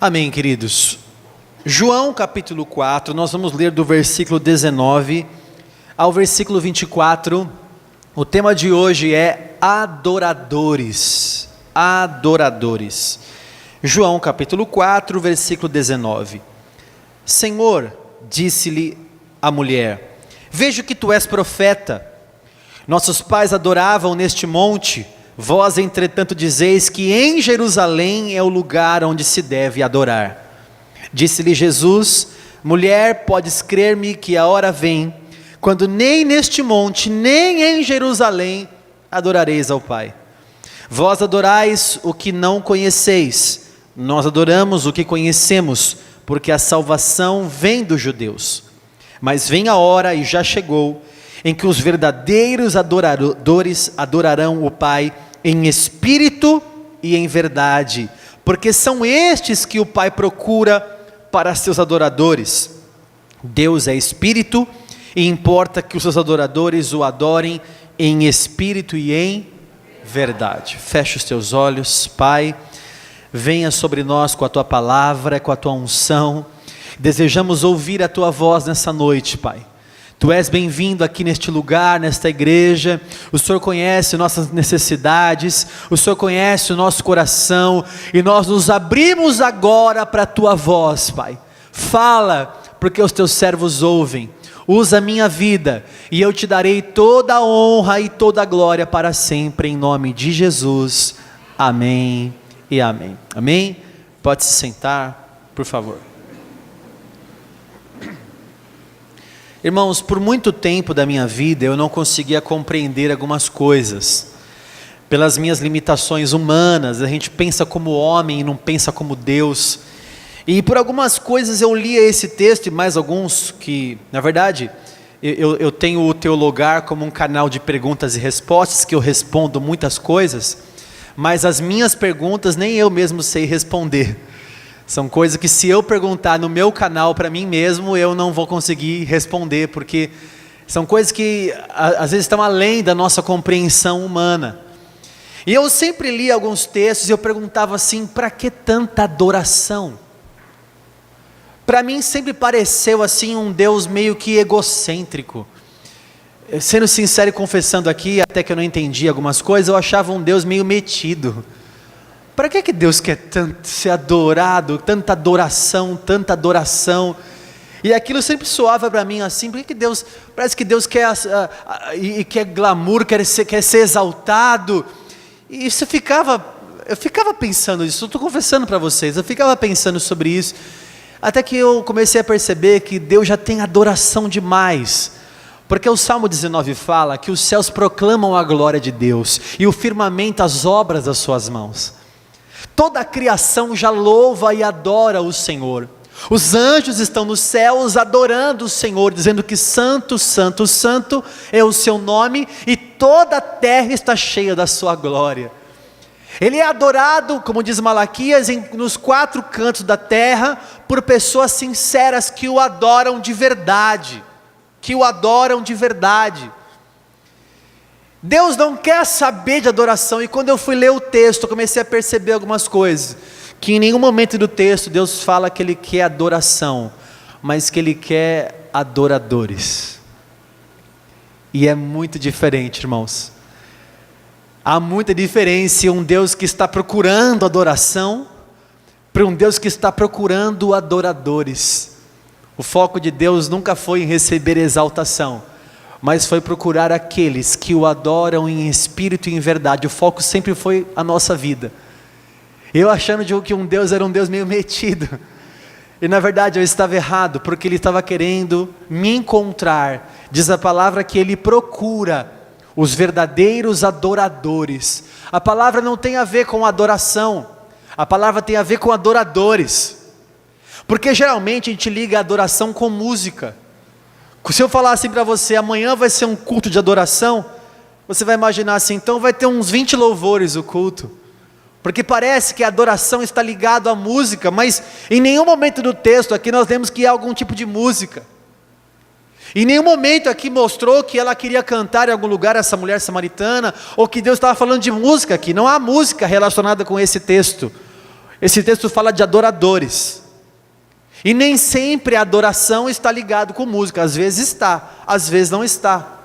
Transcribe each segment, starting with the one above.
Amém, queridos. João capítulo 4, nós vamos ler do versículo 19 ao versículo 24. O tema de hoje é adoradores. Adoradores. João capítulo 4, versículo 19. Senhor, disse-lhe a mulher, vejo que tu és profeta. Nossos pais adoravam neste monte. Vós, entretanto, dizeis que em Jerusalém é o lugar onde se deve adorar. Disse-lhe Jesus, mulher, podes crer-me que a hora vem, quando nem neste monte, nem em Jerusalém, adorareis ao Pai. Vós adorais o que não conheceis, nós adoramos o que conhecemos, porque a salvação vem dos judeus. Mas vem a hora, e já chegou, em que os verdadeiros adoradores adorarão o Pai em espírito e em verdade, porque são estes que o Pai procura para seus adoradores. Deus é espírito e importa que os seus adoradores o adorem em espírito e em verdade. Feche os teus olhos. Pai, venha sobre nós com a tua palavra, com a tua unção. Desejamos ouvir a tua voz nessa noite, Pai. Tu és bem-vindo aqui neste lugar, nesta igreja. O Senhor conhece nossas necessidades, o Senhor conhece o nosso coração, e nós nos abrimos agora para a tua voz, Pai. Fala, porque os teus servos ouvem. Usa a minha vida, e eu te darei toda a honra e toda a glória para sempre, em nome de Jesus. Amém e amém. Amém? Pode se sentar, por favor. Irmãos, por muito tempo da minha vida eu não conseguia compreender algumas coisas. Pelas minhas limitações humanas, a gente pensa como homem e não pensa como Deus. E por algumas coisas eu lia esse texto e mais alguns que, na verdade, eu tenho o Teologar como um canal de perguntas e respostas, que eu respondo muitas coisas, mas as minhas perguntas nem eu mesmo sei responder. São coisas que se eu perguntar no meu canal para mim mesmo, eu não vou conseguir responder, porque são coisas que às vezes estão além da nossa compreensão humana. E eu sempre li alguns textos e eu perguntava assim, para que tanta adoração? Para mim sempre pareceu assim um Deus meio que egocêntrico. Sendo sincero e confessando aqui, até que eu não entendi algumas coisas, eu achava um Deus meio metido. Para que Deus quer tanto ser adorado, tanta adoração, e aquilo sempre soava para mim assim, por que Deus, parece que Deus quer, quer glamour, quer ser exaltado, e eu ficava pensando nisso, estou confessando para vocês, eu ficava pensando sobre isso, até que eu comecei a perceber que Deus já tem adoração demais, porque o Salmo 19 fala que os céus proclamam a glória de Deus, e o firmamento as obras das suas mãos. Toda a criação já louva e adora o Senhor. Os anjos estão nos céus adorando o Senhor, dizendo que santo, santo, santo é o seu nome, e toda a terra está cheia da sua glória. Ele é adorado, como diz Malaquias, nos quatro cantos da terra, por pessoas sinceras que o adoram de verdade. Deus não quer saber de adoração, e quando eu fui ler o texto, eu comecei a perceber algumas coisas, que em nenhum momento do texto Deus fala que Ele quer adoração, mas que Ele quer adoradores, e é muito diferente, irmãos. Há muita diferença em um Deus que está procurando adoração, para um Deus que está procurando adoradores. O foco de Deus nunca foi em receber exaltação, mas foi procurar aqueles que o adoram em espírito e em verdade. O foco sempre foi a nossa vida. Eu achando que um Deus era um Deus meio metido, e na verdade eu estava errado, porque Ele estava querendo me encontrar. Diz a palavra que Ele procura os verdadeiros adoradores. A palavra não tem a ver com adoração, a palavra tem a ver com adoradores, porque geralmente a gente liga a adoração com música. Se eu falar assim para você, amanhã vai ser um culto de adoração, você vai imaginar assim, então vai ter uns 20 louvores o culto, porque parece que a adoração está ligada à música, mas em nenhum momento do texto aqui nós vemos que há algum tipo de música. Em nenhum momento aqui mostrou que ela queria cantar em algum lugar, essa mulher samaritana, ou que Deus estava falando de música aqui. Não há música relacionada com esse texto. Esse texto fala de adoradores. E nem sempre a adoração está ligada com música. Às vezes está, às vezes não está.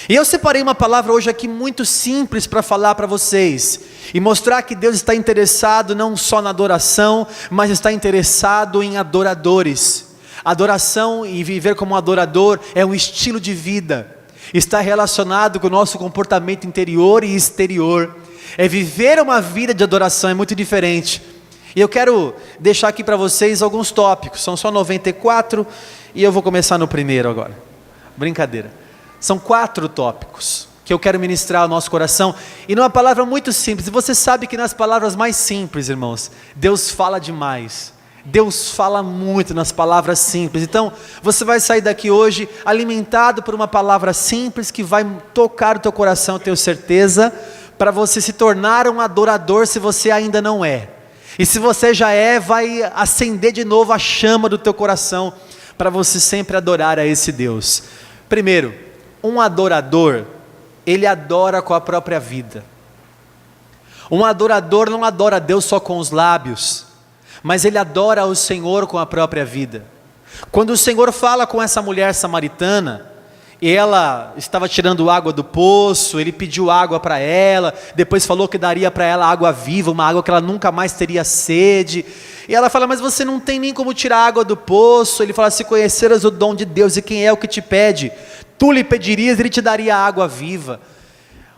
E eu separei uma palavra hoje aqui muito simples para falar para vocês. E mostrar que Deus está interessado não só na adoração, mas está interessado em adoradores. Adoração e viver como um adorador é um estilo de vida. Está relacionado com o nosso comportamento interior e exterior. É viver uma vida de adoração, é muito diferente. E eu quero deixar aqui para vocês alguns tópicos. São só 94 e eu vou começar no primeiro agora. Brincadeira. São 4 tópicos que eu quero ministrar ao nosso coração. E numa palavra muito simples. E você sabe que nas palavras mais simples, irmãos, Deus fala demais. Deus fala muito nas palavras simples. Então, você vai sair daqui hoje alimentado por uma palavra simples que vai tocar o teu coração, eu tenho certeza, para você se tornar um adorador se você ainda não é. E se você já é, vai acender de novo a chama do teu coração para você sempre adorar a esse Deus. Primeiro, um adorador, ele adora com a própria vida. Um adorador não adora a Deus só com os lábios, mas ele adora o Senhor com a própria vida. Quando o Senhor fala com essa mulher samaritana, e ela estava tirando água do poço, ele pediu água para ela, depois falou que daria para ela água viva, uma água que ela nunca mais teria sede, e ela fala, mas você não tem nem como tirar água do poço. Ele fala, se conheceras o dom de Deus e quem é o que te pede, tu lhe pedirias, ele te daria água viva.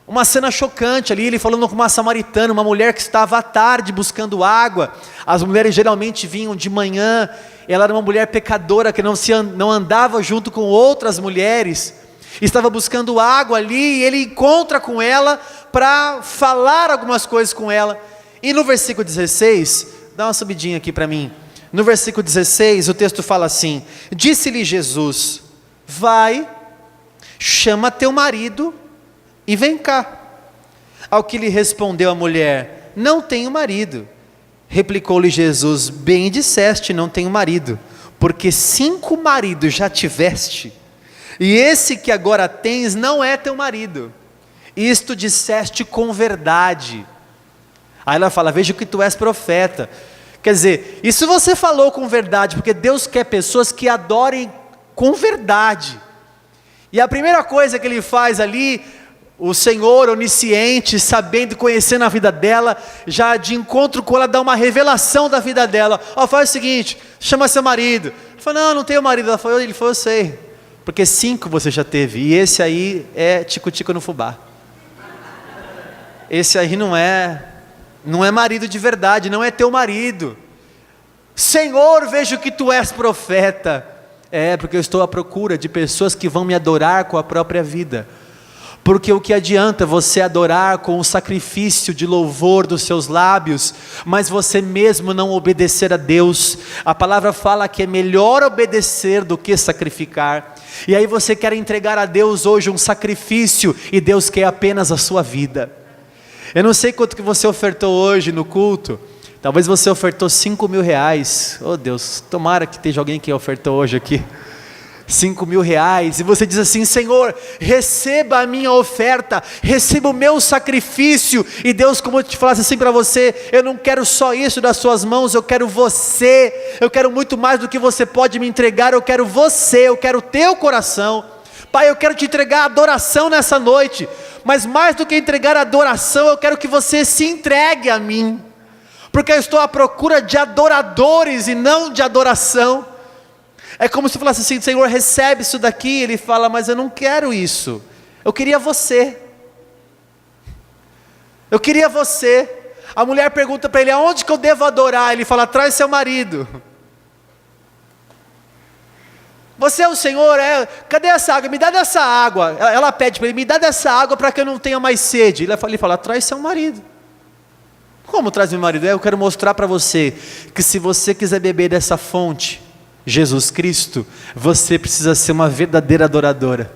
Uma cena chocante ali, ele falando com uma samaritana, uma mulher que estava à tarde buscando água. As mulheres geralmente vinham de manhã, ela era uma mulher pecadora que não andava junto com outras mulheres, estava buscando água ali, e ele encontra com ela para falar algumas coisas com ela. E no versículo 16, dá uma subidinha aqui para mim, no versículo 16 o texto fala assim, disse-lhe Jesus, vai, chama teu marido e vem cá. Ao que lhe respondeu a mulher, não tenho marido. Replicou-lhe Jesus, bem disseste, não tenho marido, porque 5 maridos já tiveste, e esse que agora tens não é teu marido. Isto disseste com verdade. Aí ela fala, veja que tu és profeta. Quer dizer, isso você falou com verdade, porque Deus quer pessoas que adorem com verdade. E a primeira coisa que ele faz ali, o Senhor onisciente, sabendo, conhecendo a vida dela, já de encontro com ela, dá uma revelação da vida dela. Faz o seguinte, chama seu marido. Ele falou, não tenho marido. Ele falou, eu sei, porque 5 você já teve, e esse aí é tico-tico no fubá. Esse aí não é marido de verdade, não é teu marido. Senhor, vejo que tu és profeta. Porque eu estou à procura de pessoas que vão me adorar com a própria vida. Porque o que adianta você adorar com o sacrifício de louvor dos seus lábios, mas você mesmo não obedecer a Deus? A palavra fala que é melhor obedecer do que sacrificar. E aí você quer entregar a Deus hoje um sacrifício, e Deus quer apenas a sua vida. Eu não sei quanto que você ofertou hoje no culto. Talvez você ofertou 5 mil reais. Oh Deus, tomara que esteja alguém que ofertou hoje aqui 5 mil reais, e você diz assim, Senhor, receba a minha oferta, receba o meu sacrifício. E Deus, como eu te falasse assim para você, eu não quero só isso das suas mãos, eu quero você, eu quero muito mais do que você pode me entregar, eu quero você, eu quero o teu coração. Pai, eu quero te entregar a adoração nessa noite, mas mais do que entregar a adoração, eu quero que você se entregue a mim, porque eu estou à procura de adoradores e não de adoração. É como se falasse assim, Senhor, recebe isso daqui. Ele fala, mas eu não quero isso, eu queria você. Eu queria você. A mulher pergunta para ele, aonde que eu devo adorar? Ele fala, traz seu marido. Você é o Senhor? Cadê essa água? Me dá dessa água. Ela pede para ele, me dá dessa água para que eu não tenha mais sede. Ele fala, traz seu marido. Como traz meu marido? Eu quero mostrar para você, que se você quiser beber dessa fonte, Jesus Cristo, você precisa ser uma verdadeira adoradora.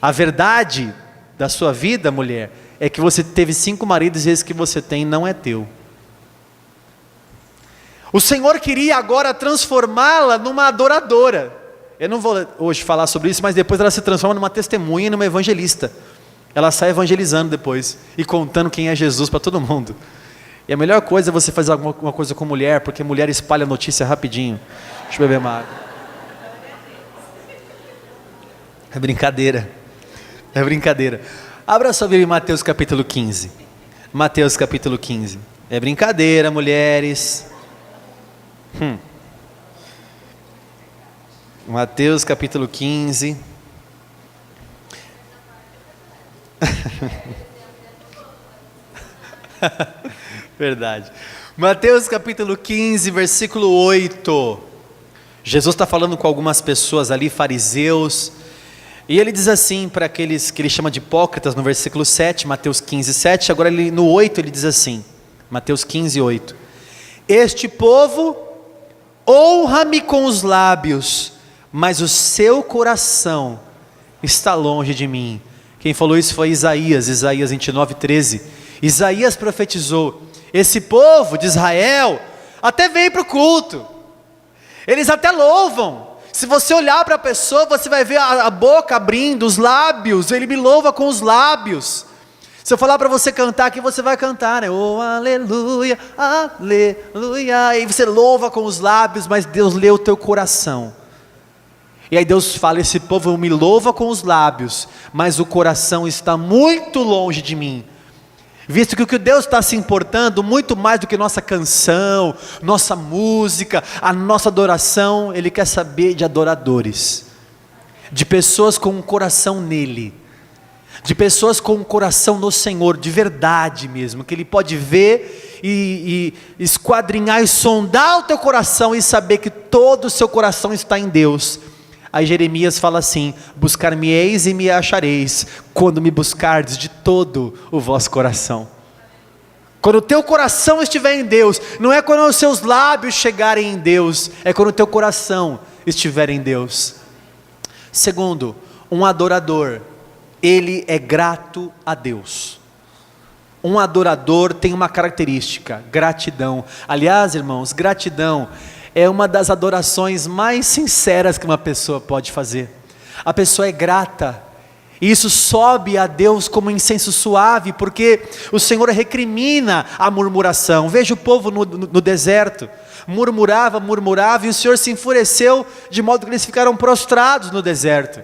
A verdade da sua vida, mulher, é que você teve 5 maridos e esse que você tem não é teu. O Senhor queria agora transformá-la numa adoradora. Eu não vou hoje falar sobre isso, mas depois ela se transforma numa testemunha e numa evangelista. Ela sai evangelizando depois e contando quem é Jesus para todo mundo. E a melhor coisa é você fazer alguma coisa com mulher, porque mulher espalha notícia rapidinho. Deixa eu beber uma água. É brincadeira. É brincadeira. Abra sua Bíblia em Mateus capítulo 15. Mateus capítulo 15. É brincadeira, mulheres. Mateus capítulo 15. Verdade. Mateus capítulo 15, versículo 8. Jesus está falando com algumas pessoas ali, fariseus, e ele diz assim para aqueles que ele chama de hipócritas no versículo 7, Mateus 15, 7, agora no 8 ele diz assim, Mateus 15, 8: Este povo honra-me com os lábios, mas o seu coração está longe de mim. Quem falou isso foi Isaías 29, 13. Isaías profetizou: esse povo de Israel até vem para o culto, eles até louvam. Se você olhar para a pessoa, você vai ver a boca abrindo, os lábios, ele me louva com os lábios. Se eu falar para você cantar aqui, você vai cantar, né? Oh, aleluia, aleluia. E você louva com os lábios, mas Deus lê o teu coração. E aí Deus fala: esse povo me louva com os lábios, mas o coração está muito longe de mim. Visto que o que Deus está se importando, muito mais do que nossa canção, nossa música, a nossa adoração, Ele quer saber de adoradores, de pessoas com um coração nele, de pessoas com um coração no Senhor, de verdade mesmo, que Ele pode ver e esquadrinhar e sondar o teu coração e saber que todo o seu coração está em Deus. Aí Jeremias fala assim: buscar-me-eis e me achareis, quando me buscardes de todo o vosso coração. Quando o teu coração estiver em Deus, não é quando os seus lábios chegarem em Deus, é quando o teu coração estiver em Deus. Segundo, um adorador, ele é grato a Deus. Um adorador tem uma característica: gratidão. Aliás, irmãos, gratidão é uma das adorações mais sinceras que uma pessoa pode fazer. A pessoa é grata, e isso sobe a Deus como incenso suave, porque o Senhor recrimina a murmuração. Veja o povo no deserto, murmurava, e o Senhor se enfureceu, de modo que eles ficaram prostrados no deserto.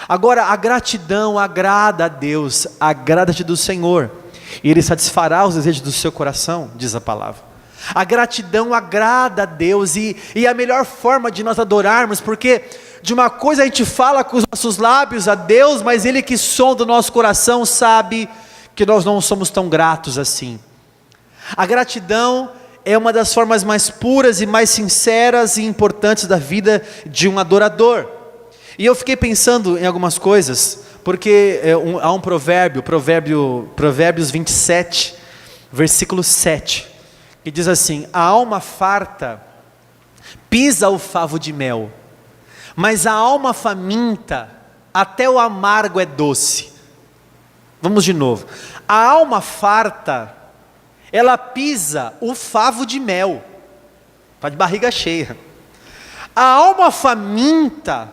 Agora, a gratidão agrada a Deus, agrada-te do Senhor, e Ele satisfará os desejos do seu coração, diz a palavra. A gratidão agrada a Deus, e a melhor forma de nós adorarmos, porque de uma coisa a gente fala com os nossos lábios a Deus, mas Ele que sonda o nosso coração sabe que nós não somos tão gratos assim. A gratidão é uma das formas mais puras e mais sinceras e importantes da vida de um adorador. E eu fiquei pensando em algumas coisas, porque há um Provérbios 27, versículo 7, que diz assim: a alma farta pisa o favo de mel, mas a alma faminta, até o amargo é doce. Vamos de novo. A alma farta, ela pisa o favo de mel, está de barriga cheia. A alma faminta,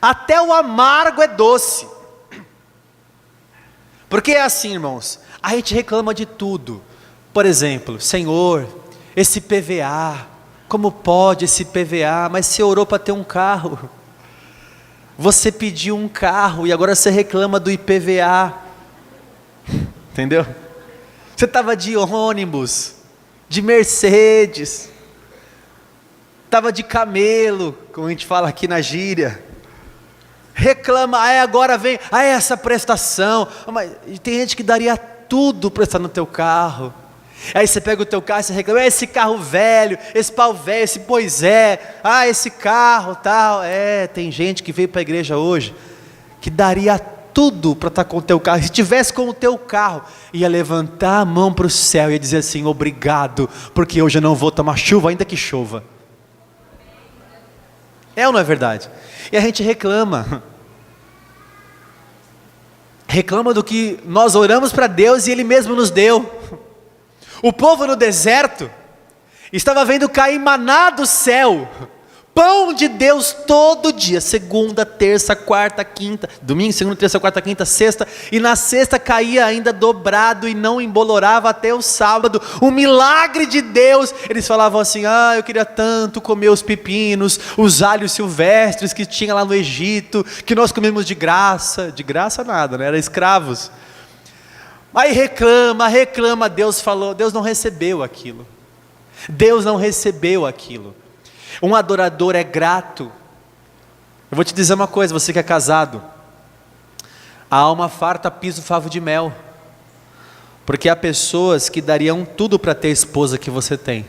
até o amargo é doce. Porque é assim, irmãos, a gente reclama de tudo. Por exemplo: Senhor, esse PVA, como pode esse PVA? Mas você orou para ter um carro, você pediu um carro e agora você reclama do IPVA, entendeu? Você estava de ônibus, de Mercedes, estava de camelo, como a gente fala aqui na gíria, reclama, agora vem, essa prestação, mas tem gente que daria tudo para estar no teu carro. Aí você pega o teu carro e você reclama: esse carro velho, esse pau velho, esse Poisé, esse carro tal. Tem gente que veio para a igreja hoje, que daria tudo para estar com o teu carro. Se estivesse com o teu carro, ia levantar a mão para o céu e ia dizer assim: obrigado, porque hoje eu não vou tomar chuva, ainda que chova. É ou não é verdade? E a gente reclama do que nós oramos para Deus e Ele mesmo nos deu. O povo no deserto estava vendo cair maná do céu, Pão de Deus todo dia, segunda, terça, quarta, quinta, domingo, segunda, terça, quarta, quinta, sexta, e na sexta caía ainda dobrado e não embolorava até o sábado, um milagre de Deus. Eles falavam assim: eu queria tanto comer os pepinos, os alhos silvestres que tinha lá no Egito, que nós comemos de graça nada, né? Era escravos. Aí reclama, Deus falou, Deus não recebeu aquilo. Um adorador é grato. Eu vou te dizer uma coisa, você que é casado, a alma farta pisa o favo de mel, porque há pessoas que dariam tudo para ter a esposa que você tem,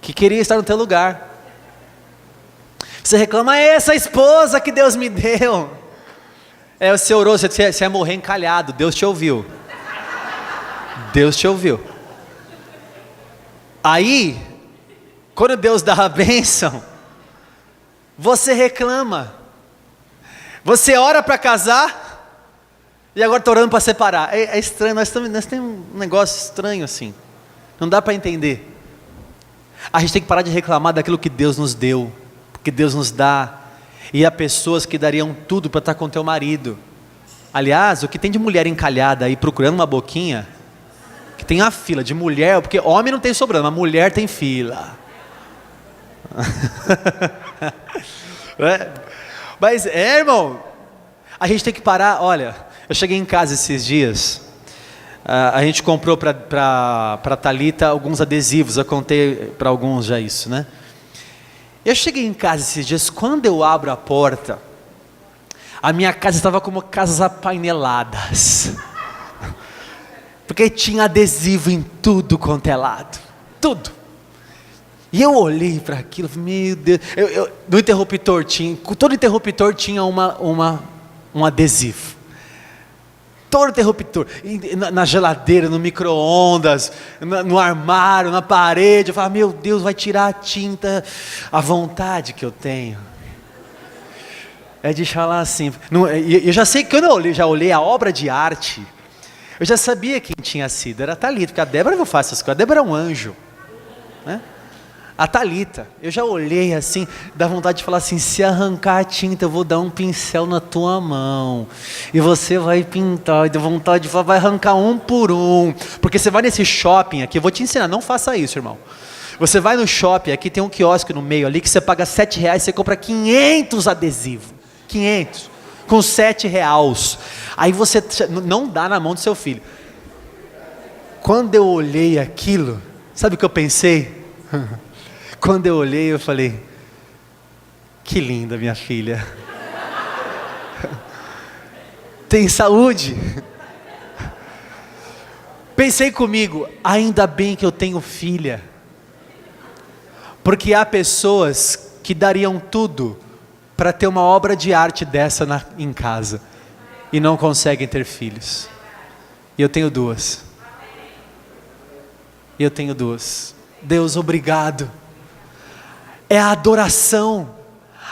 que queria estar no teu lugar. Você reclama: essa esposa que Deus me deu. Você orou, você ia morrer encalhado. Deus te ouviu. Aí, quando Deus dá a bênção, você reclama. Você ora para casar e agora está orando para separar. É estranho, nós temos um negócio estranho assim. Não dá para entender. A gente tem que parar de reclamar daquilo que Deus nos deu, que Deus nos dá. E há pessoas que dariam tudo para estar com teu marido. Aliás, o que tem de mulher encalhada aí procurando uma boquinha, que tem a fila de mulher, porque homem não tem sobrando, mas mulher tem fila. Mas irmão, a gente tem que parar. Olha, eu cheguei em casa esses dias, a gente comprou para Thalita alguns adesivos. Eu contei para alguns já isso, né? Eu cheguei em casa esses dias, quando eu abro a porta, a minha casa estava como casas apaineladas, porque tinha adesivo em tudo quanto é lado, tudo. E eu olhei para aquilo, meu Deus, no interruptor todo interruptor tinha um adesivo. Todo interruptor, na geladeira, no micro-ondas, no armário, na parede. Eu falava: meu Deus, vai tirar a tinta. A vontade que eu tenho é de falar assim. Eu já sei que quando eu já olhei a obra de arte, eu já sabia quem tinha sido. Era a Thalita, porque a Débora não faz essas coisas. A Débora é um anjo, né? A Thalita, eu já olhei assim, dá vontade de falar assim: se arrancar a tinta, eu vou dar um pincel na tua mão, e você vai pintar, e dá vontade de falar, vai arrancar um por um, porque você vai nesse shopping aqui, eu vou te ensinar, não faça isso, irmão. Você vai no shopping, aqui tem um quiosque no meio ali, que você paga R$7, você compra 500 adesivos, 500, com R$7, aí você não dá na mão do seu filho. Quando eu olhei aquilo, sabe o que eu pensei? Quando eu olhei, eu falei: que linda minha filha. Tem saúde. Pensei comigo: ainda bem que eu tenho filha, porque há pessoas que dariam tudo para ter uma obra de arte dessa em casa, e não conseguem ter filhos. E eu tenho duas. Deus, obrigado. É a adoração.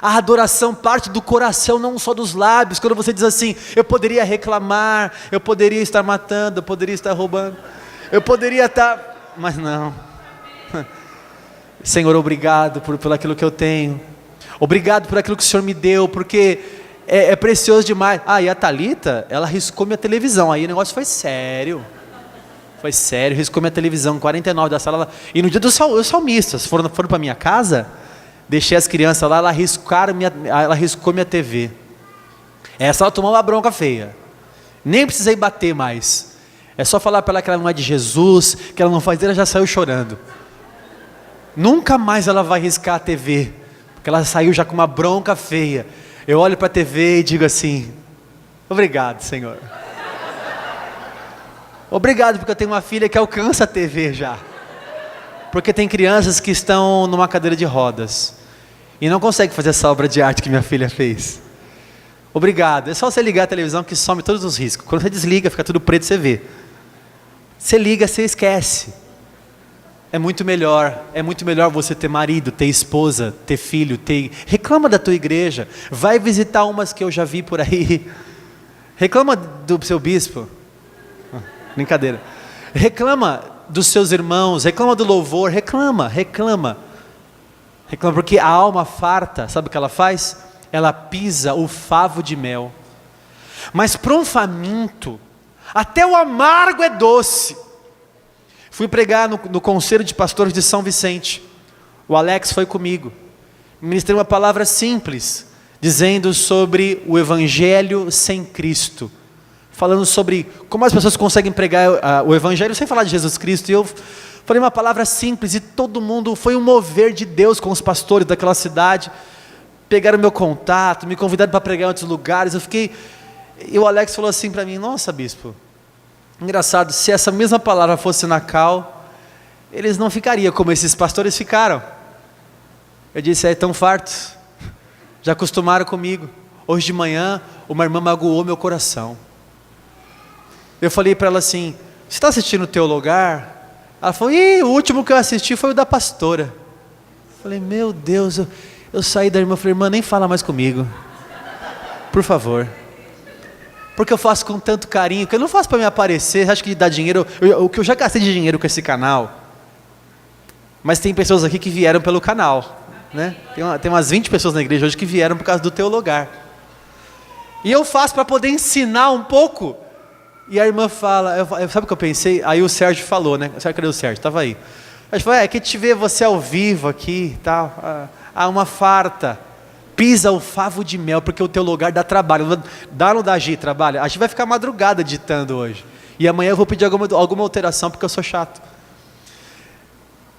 A adoração parte do coração, não só dos lábios. Quando você diz assim: eu poderia reclamar, eu poderia estar matando, eu poderia estar roubando, eu poderia estar... Mas não. Senhor, obrigado por aquilo que eu tenho. Obrigado por aquilo que o Senhor me deu, porque é precioso demais. E a Thalita, ela riscou minha televisão. Aí o negócio foi sério. Riscou minha televisão, 49 da sala. E no dia dos salmistas, foram para minha casa... Deixei as crianças lá, ela riscou minha TV. Essa ela tomou uma bronca feia. Nem precisei bater mais. É só falar para ela que ela não é de Jesus, que ela não faz, ela já saiu chorando. Nunca mais ela vai riscar a TV, porque ela saiu já com uma bronca feia. Eu olho para a TV e digo assim: obrigado, Senhor. Obrigado, porque eu tenho uma filha que alcança a TV já. Porque tem crianças que estão numa cadeira de rodas e não conseguem fazer essa obra de arte que minha filha fez. Obrigado. É só você ligar a televisão que some todos os riscos. Quando você desliga, fica tudo preto, você vê. Você liga, você esquece. É muito melhor você ter marido, ter esposa, ter filho, reclama da tua igreja. Vai visitar umas que eu já vi por aí. Reclama do seu bispo. Brincadeira. Reclama dos seus irmãos, reclama do louvor, reclama. Reclama porque a alma farta, sabe o que ela faz? Ela pisa o favo de mel. Mas para um faminto, até o amargo é doce. Fui pregar no Conselho de Pastores de São Vicente. O Alex foi comigo. Ministrei uma palavra simples, dizendo sobre o Evangelho sem Cristo. Falando sobre como as pessoas conseguem pregar o Evangelho sem falar de Jesus Cristo. E eu falei uma palavra simples e todo mundo, foi um mover de Deus com os pastores daquela cidade. Pegaram meu contato, me convidaram para pregar em outros lugares. E o Alex falou assim para mim: nossa, bispo, engraçado, se essa mesma palavra fosse na Cal, eles não ficariam como esses pastores ficaram. Eu disse: tão fartos, já acostumaram comigo. Hoje de manhã, uma irmã magoou meu coração. Eu falei para ela assim: você está assistindo o Teu Lugar? Ela falou: o último que eu assisti foi o da pastora. Eu falei: meu Deus, eu saí da irmã, falei: irmã, nem fala mais comigo, por favor. Porque eu faço com tanto carinho, que eu não faço para me aparecer. Acho que dá dinheiro, o que eu já gastei de dinheiro com esse canal. Mas tem pessoas aqui que vieram pelo canal, né? Tem umas 20 pessoas na igreja hoje que vieram por causa do Teu Lugar. E eu faço para poder ensinar um pouco. E a irmã fala, sabe o que eu pensei? Aí o Sérgio falou, né? Cadê o Sérgio? Estava aí. A gente falou: que te ver você ao vivo aqui e tal. Uma farta. Pisa o favo de mel, porque o Teu Lugar dá trabalho. Dá ou não dá, Gi, trabalho? A gente vai ficar madrugada editando hoje. E amanhã eu vou pedir alguma alteração, porque eu sou chato.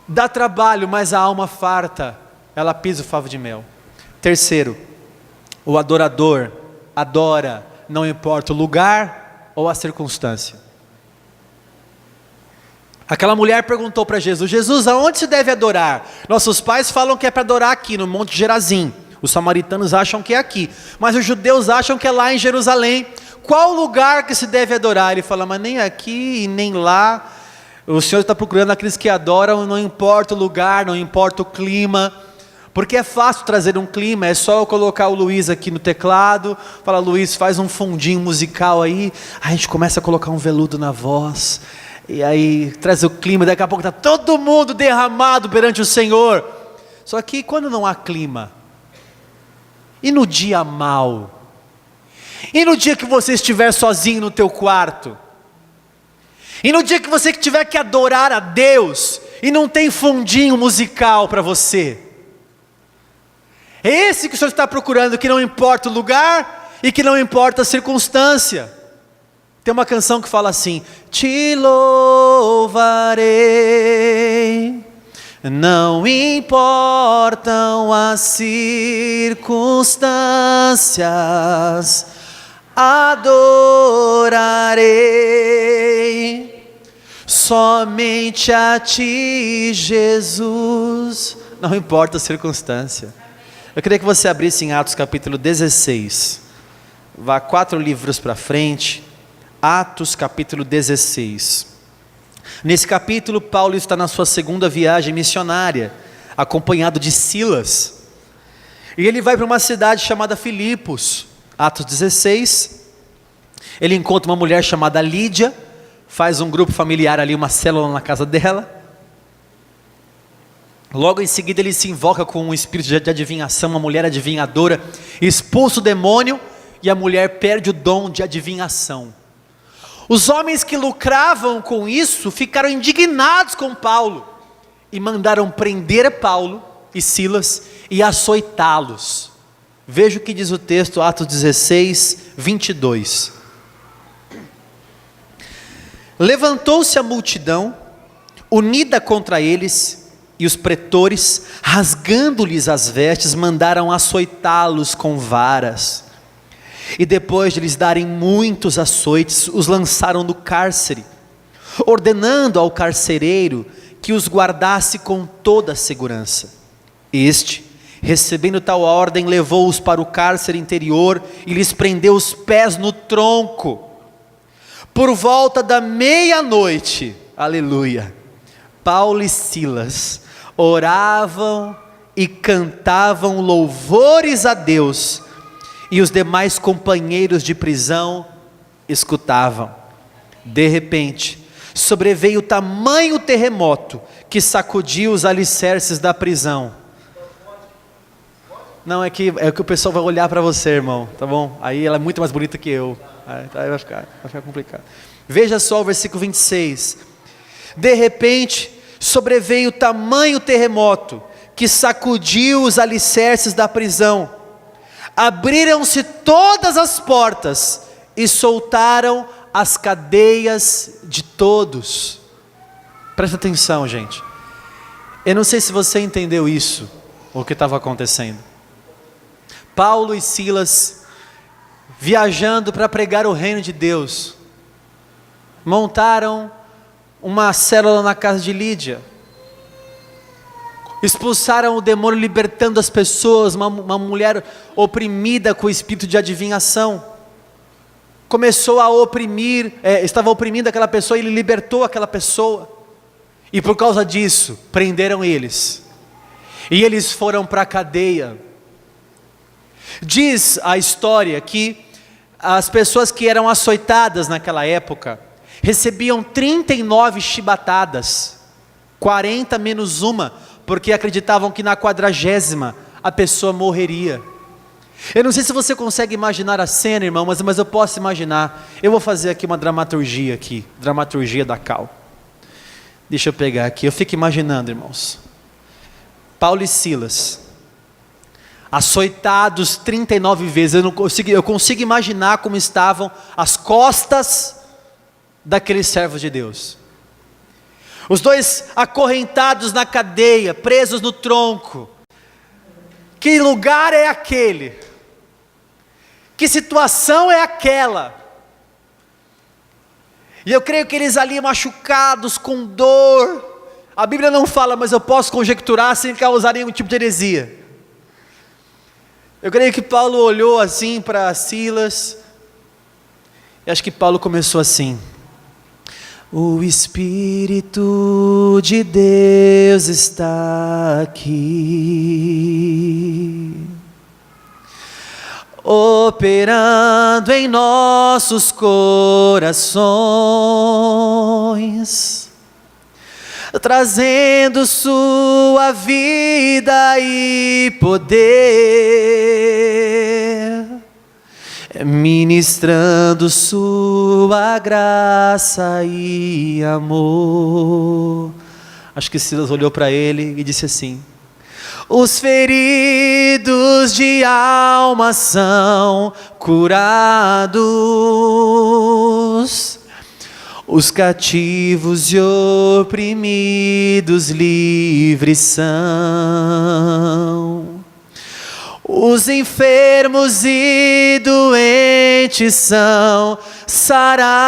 Dá trabalho, mas a alma farta, ela pisa o favo de mel. Terceiro, o adorador adora, não importa o lugar ou a circunstância. Aquela mulher perguntou para Jesus: Jesus, aonde se deve adorar? Nossos pais falam que é para adorar aqui no Monte Gerazim. Os samaritanos acham que é aqui, mas os judeus acham que é lá em Jerusalém. Qual lugar que se deve adorar? Ele fala: mas nem aqui e nem lá. O Senhor está procurando aqueles que adoram, não importa o lugar, não importa o clima. Porque é fácil trazer um clima, é só eu colocar o Luiz aqui no teclado, fala: Luiz, faz um fundinho musical aí, a gente começa a colocar um veludo na voz, e aí traz o clima, daqui a pouco está todo mundo derramado perante o Senhor. Só que quando não há clima, e no dia mau, e no dia que você estiver sozinho no teu quarto, e no dia que você tiver que adorar a Deus, e não tem fundinho musical para você, é esse que o Senhor está procurando, que não importa o lugar e que não importa a circunstância. Tem uma canção que fala assim: te louvarei, não importam as circunstâncias, adorarei somente a Ti, Jesus. Não importa a circunstância. Eu queria que você abrisse em Atos capítulo 16, vá 4 livros para frente, Atos capítulo 16. Nesse capítulo, Paulo está na sua segunda viagem missionária, acompanhado de Silas, e ele vai para uma cidade chamada Filipos. Atos 16, ele encontra uma mulher chamada Lídia, faz um grupo familiar ali, uma célula na casa dela. Logo em seguida ele se invoca com um espírito de adivinhação, uma mulher adivinhadora, expulsa o demônio e a mulher perde o dom de adivinhação. Os homens que lucravam com isso ficaram indignados com Paulo e mandaram prender Paulo e Silas e açoitá-los. Veja o que diz o texto, Atos 16, 22. Levantou-se a multidão, unida contra eles, e os pretores, rasgando-lhes as vestes, mandaram açoitá-los com varas. E depois de lhes darem muitos açoites, os lançaram no cárcere, ordenando ao carcereiro que os guardasse com toda a segurança. Este, recebendo tal ordem, levou-os para o cárcere interior e lhes prendeu os pés no tronco. Por volta da meia-noite, aleluia, Paulo e Silas oravam e cantavam louvores a Deus, e os demais companheiros de prisão escutavam. De repente, sobreveio tamanho terremoto que sacudiu os alicerces da prisão. Não, é que o pessoal vai olhar para você, irmão, tá bom? Aí ela é muito mais bonita que eu. Aí vai ficar complicado. Veja só o versículo 26. De repente, sobreveio tamanho terremoto, que sacudiu os alicerces da prisão. Abriram-se todas as portas, e soltaram as cadeias de todos. Presta atenção, gente. Eu não sei se você entendeu isso, o que estava acontecendo. Paulo e Silas, viajando para pregar o reino de Deus, montaram uma célula na casa de Lídia, expulsaram o demônio, libertando as pessoas, uma mulher oprimida com o espírito de adivinhação, começou a oprimir, estava oprimindo aquela pessoa, e ele libertou aquela pessoa, e por causa disso, prenderam eles, e eles foram para a cadeia. Diz a história que as pessoas que eram açoitadas naquela época, recebiam 39 chibatadas, 40 menos uma, porque acreditavam que na 40ª a pessoa morreria. Eu não sei se você consegue imaginar a cena, irmão, mas eu posso imaginar. Eu vou fazer aqui uma dramaturgia dramaturgia da Cal. Deixa eu pegar aqui, eu fico imaginando, irmãos. Paulo e Silas, açoitados 39 vezes, eu consigo imaginar como estavam as costas daqueles servos de Deus. Os dois acorrentados na cadeia, presos no tronco. Que lugar é aquele? Que situação é aquela? E eu creio que eles ali machucados, com dor. A Bíblia não fala, mas eu posso conjecturar sem causar nenhum tipo de heresia. Eu creio que Paulo olhou assim para Silas, e acho que Paulo começou assim: o Espírito de Deus está aqui, operando em nossos corações, trazendo sua vida e poder, ministrando sua graça e amor. Acho que Silas olhou para ele e disse assim: os feridos de alma são curados, os cativos e oprimidos livres são, os enfermos e doentes são sarados,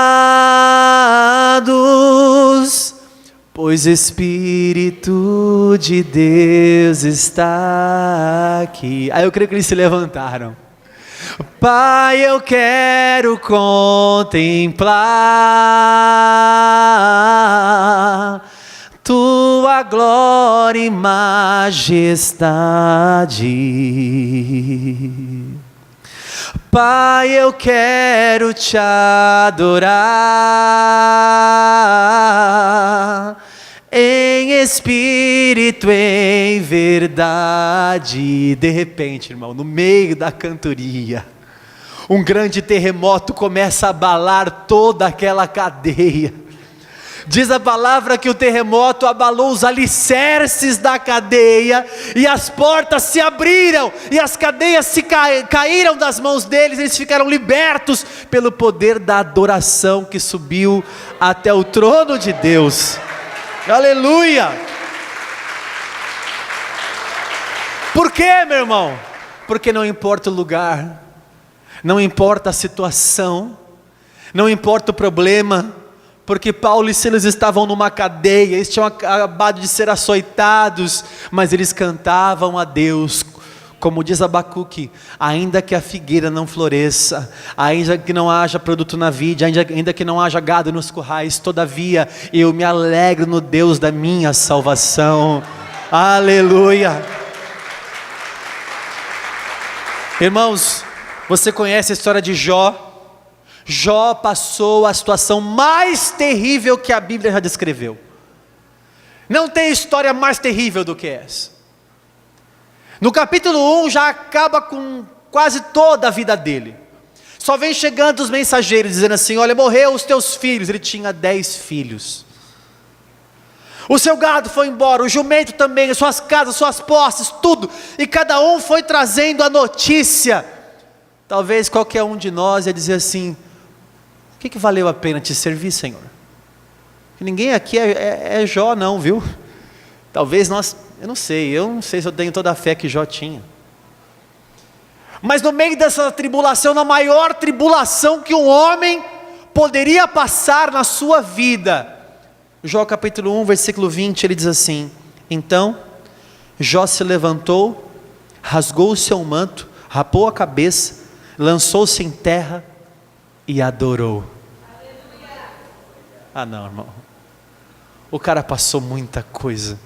pois o Espírito de Deus está aqui. Aí eu creio que eles se levantaram. Pai, eu quero contemplar tua glória e majestade. Pai, eu quero te adorar em espírito, em verdade. De repente, irmão, no meio da cantoria, um grande terremoto começa a abalar toda aquela cadeia. Diz a palavra que o terremoto abalou os alicerces da cadeia, e as portas se abriram, e as cadeias se caíram das mãos deles, eles ficaram libertos pelo poder da adoração que subiu até o trono de Deus. Aleluia! Por quê, meu irmão? Porque não importa o lugar, não importa a situação, não importa o problema, porque Paulo e Silas estavam numa cadeia, eles tinham acabado de ser açoitados, mas eles cantavam a Deus, como diz Abacuque: ainda que a figueira não floresça, ainda que não haja produto na vide, ainda que não haja gado nos currais, todavia eu me alegro no Deus da minha salvação. Aleluia! Irmãos, você conhece a história de Jó? Jó passou a situação mais terrível que a Bíblia já descreveu. Não tem história mais terrível do que essa. No capítulo 1 já acaba com quase toda a vida dele. Só vem chegando os mensageiros dizendo assim: olha, morreu os teus filhos. Ele tinha 10 filhos. O seu gado foi embora, o jumento também, as suas casas, suas posses, tudo. E cada um foi trazendo a notícia. Talvez qualquer um de nós ia dizer assim: o que valeu a pena te servir, Senhor? Ninguém aqui é Jó não, viu? Talvez nós, eu não sei se eu tenho toda a fé que Jó tinha. Mas no meio dessa tribulação, na maior tribulação que um homem poderia passar na sua vida, Jó capítulo 1, versículo 20, ele diz assim: então Jó se levantou, rasgou o seu manto, rapou a cabeça, lançou-se em terra e adorou. Ah não, irmão, o cara passou muita coisa.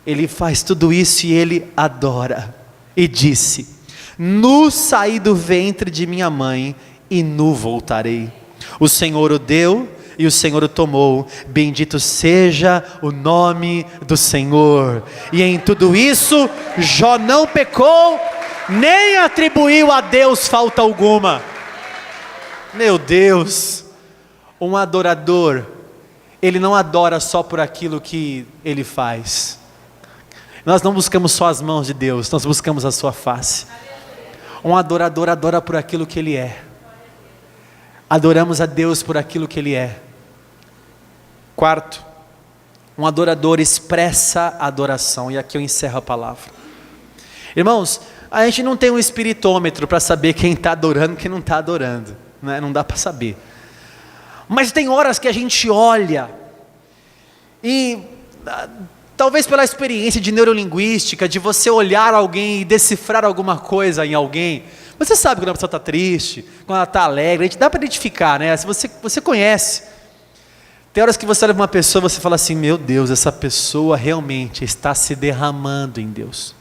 Ele faz tudo isso e ele adora. E disse: nu saí do ventre de minha mãe e nu voltarei. O Senhor o deu e o Senhor o tomou. Bendito seja o nome do Senhor. E em tudo isso Jó não pecou, nem atribuiu a Deus falta alguma. Meu Deus, um adorador, ele não adora só por aquilo que ele faz. Nós não buscamos só as mãos de Deus, nós buscamos a sua face. Um adorador adora por aquilo que ele é. Adoramos a Deus por aquilo que ele é. Quarto, um adorador expressa a adoração. E aqui eu encerro a palavra. Irmãos, a gente não tem um espiritômetro para saber quem está adorando e quem não está adorando, né? Não dá para saber. Mas tem horas que a gente olha e talvez pela experiência de neurolinguística, de você olhar alguém e decifrar alguma coisa em alguém, você sabe quando a pessoa está triste, quando ela está alegre, a gente dá para identificar, né? Se você conhece. Tem horas que você olha para uma pessoa e você fala assim: meu Deus, essa pessoa realmente está se derramando em Deus.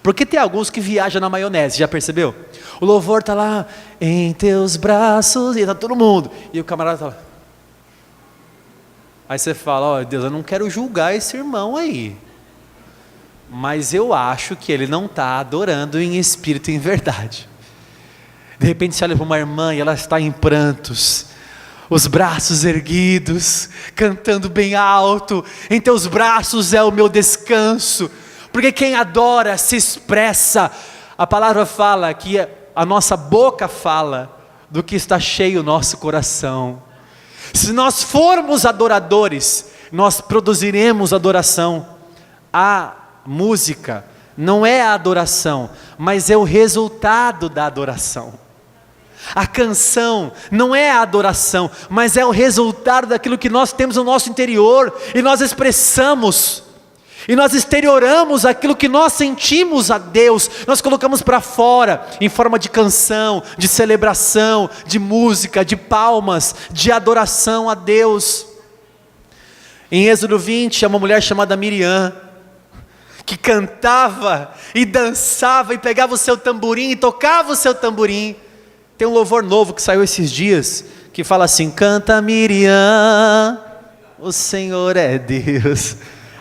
Porque tem alguns que viajam na maionese, já percebeu? O louvor está lá, em teus braços, e está todo mundo, e o camarada está lá. Aí você fala: ó Deus, eu não quero julgar esse irmão aí, mas eu acho que ele não está adorando em espírito e em verdade. De repente você olha para uma irmã e ela está em prantos, os braços erguidos, cantando bem alto: em teus braços é o meu descanso. Porque quem adora se expressa. A palavra fala que a nossa boca fala do que está cheio o nosso coração. Se nós formos adoradores, nós produziremos adoração. A música não é a adoração, mas é o resultado da adoração. A canção não é a adoração, mas é o resultado daquilo que nós temos no nosso interior, e nós expressamos, e nós exterioramos aquilo que nós sentimos a Deus, nós colocamos para fora, em forma de canção, de celebração, de música, de palmas, de adoração a Deus. Em Êxodo 20, há uma mulher chamada Miriam, que cantava e dançava e pegava o seu tamborim e tocava o seu tamborim. Tem um louvor novo que saiu esses dias, que fala assim: canta Miriam, o Senhor é Deus.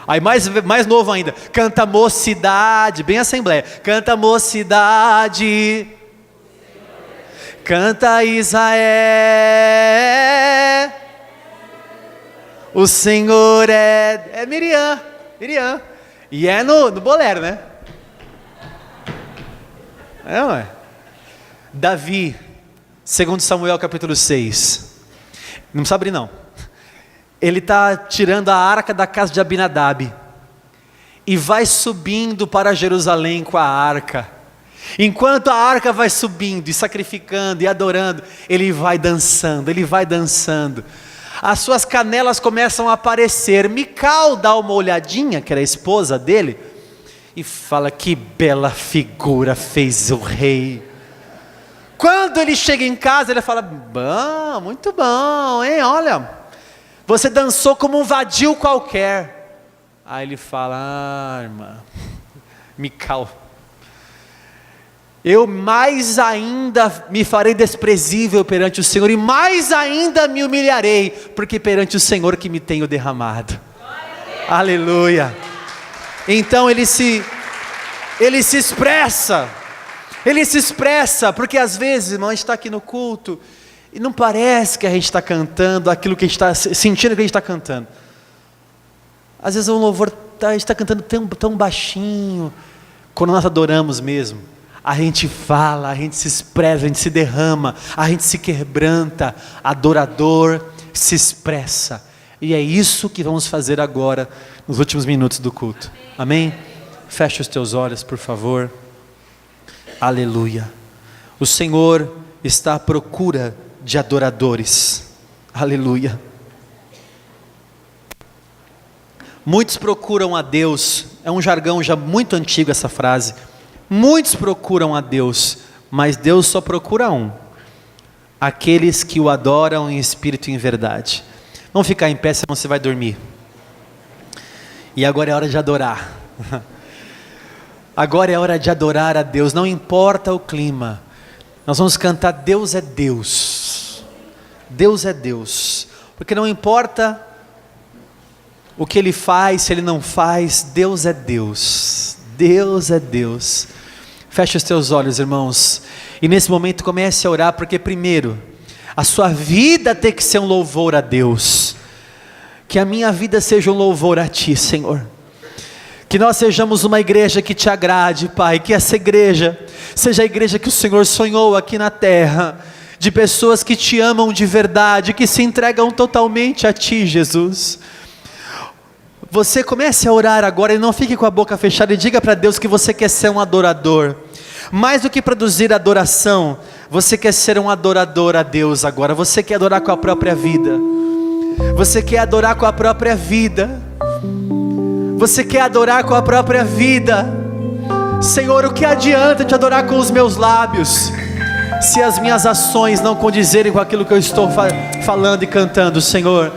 Aí mais novo ainda: canta mocidade, bem assembleia, canta mocidade, canta Israel, o Senhor é Miriam, e é no bolero, né? É, ué. Davi, segundo Samuel capítulo 6, não precisa abrir não, ele está tirando a arca da casa de Abinadab, e vai subindo para Jerusalém com a arca. Enquanto a arca vai subindo, e sacrificando, e adorando, ele vai dançando, as suas canelas começam a aparecer. Mical dá uma olhadinha, que era a esposa dele, e fala: que bela figura fez o rei. Quando ele chega em casa, ele fala: bom, muito bom, hein? Olha, você dançou como um vadio qualquer. Aí ele fala: irmã, Mical, eu mais ainda me farei desprezível perante o Senhor, e mais ainda me humilharei, porque perante o Senhor que me tenho derramado. Aleluia. Então ele se Ele se expressa. Ele se expressa, porque às vezes, irmão, a gente está aqui no culto e não parece que a gente está cantando aquilo que a gente está sentindo que a gente está cantando. Às vezes o louvor, a gente está cantando tão baixinho. Quando nós adoramos mesmo, a gente fala, a gente se expressa, a gente se derrama, a gente se quebranta. Adorador se expressa. E é isso que vamos fazer agora, nos últimos minutos do culto. Amém? Feche os teus olhos, por favor. Aleluia. O Senhor está à procura de adoradores. Aleluia. Muitos procuram a Deus. É um jargão já muito antigo essa frase. Muitos procuram a Deus, mas Deus só procura um: aqueles que o adoram em espírito e em verdade. Vamos ficar em pé, senão você vai dormir. E agora é hora de adorar. Agora é hora de adorar a Deus, não importa o clima. Nós vamos cantar Deus é Deus. Deus é Deus. Porque não importa o que Ele faz, se Ele não faz, Deus é Deus. Deus é Deus. Feche os teus olhos, irmãos. E nesse momento comece a orar, porque primeiro, a sua vida tem que ser um louvor a Deus. Que a minha vida seja um louvor a Ti, Senhor. Que nós sejamos uma igreja que Te agrade, Pai. Que essa igreja seja a igreja que o Senhor sonhou aqui na terra. De pessoas que Te amam de verdade, que se entregam totalmente a Ti, Jesus. Você comece a orar agora e não fique com a boca fechada e diga para Deus que você quer ser um adorador. Mais do que produzir adoração, você quer ser um adorador a Deus agora. Você quer adorar com a própria vida. Você quer adorar com a própria vida. Você quer adorar com a própria vida. Senhor, o que adianta te adorar com os meus lábios, se as minhas ações não condizerem com aquilo que eu estou falando e cantando, Senhor?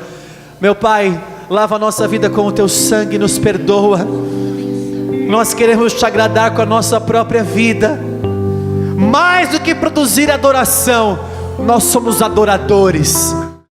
Meu Pai, lava a nossa vida com o Teu sangue, nos perdoa. Nós queremos Te agradar com a nossa própria vida. Mais do que produzir adoração, nós somos adoradores.